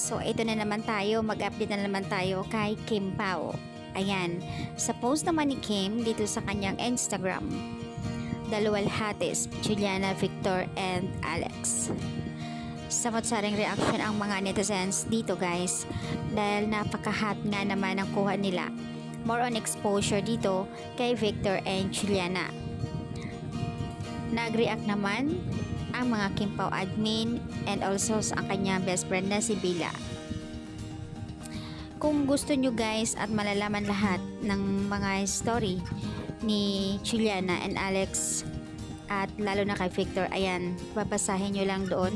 So, ito na naman tayo. Mag-update na naman tayo kay Kim Pao. Ayan. Sa post naman ni Kim dito sa kanyang Instagram, Daluwalhates, Juliana, Victor, and Alex. Samot-saring reaction ang mga netizens dito guys dahil napaka-hot nga naman ang kuha nila. More on exposure dito kay Victor and Juliana. Nag-react naman ang mga Kim Pao admin and also sa kanyang best friend na si Bila. Kung gusto nyo guys at malalaman lahat ng mga story ni Juliana and Alex at lalo na kay Victor, ayan, babasahin nyo lang doon,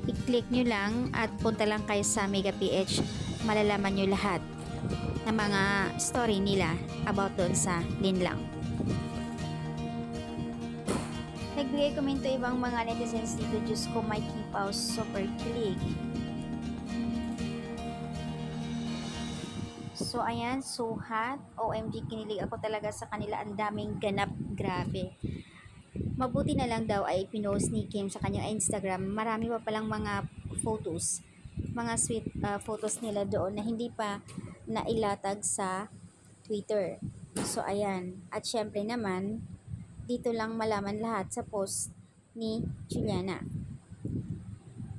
i-click nyo lang at punta lang kayo sa Mega PH, malalaman nyo lahat ng mga story nila about doon sa Linlang. Nagbigay komento ibang mga netizens dito, Diyos ko, may Kim Pao super kilig. So ayan, so hot, OMG, kinilig ako talaga sa kanila, ang daming ganap, grabe. Mabuti na lang daw ay pinost ni Kim sa kanyang Instagram, marami pa palang mga photos, mga sweet photos nila doon na hindi pa nailatag sa Twitter. So ayan, at syempre naman, dito lang malaman lahat sa post ni Juliana.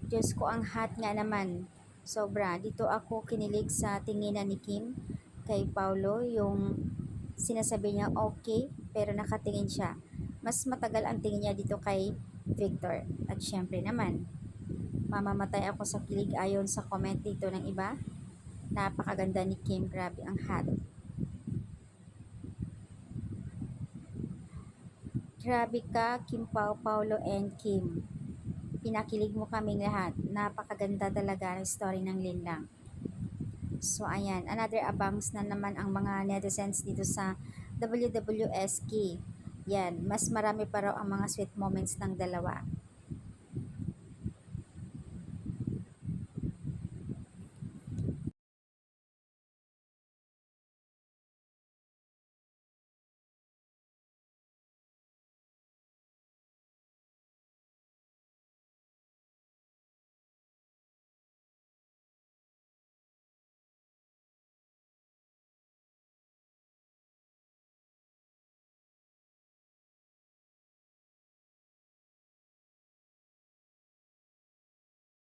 Diyos ko, ang hot nga naman. Sobra. Dito ako kinilig sa tinginan ni Kim kay Paulo, yung sinasabi niya okay pero nakatingin siya. Mas matagal ang tingin niya dito kay Victor. At syempre naman, mamamatay ako sa kilig ayon sa comment dito ng iba. Napakaganda ni Kim. Grabe, ang hot. Grabe ka, Kim Pao, Paulo, and Kim. Pinakilig mo kaming lahat. Napakaganda talaga ng story ng Linlang. So ayan, another abangs na naman ang mga netizens dito sa WWSK. Yan, mas marami pa raw ang mga sweet moments ng dalawa.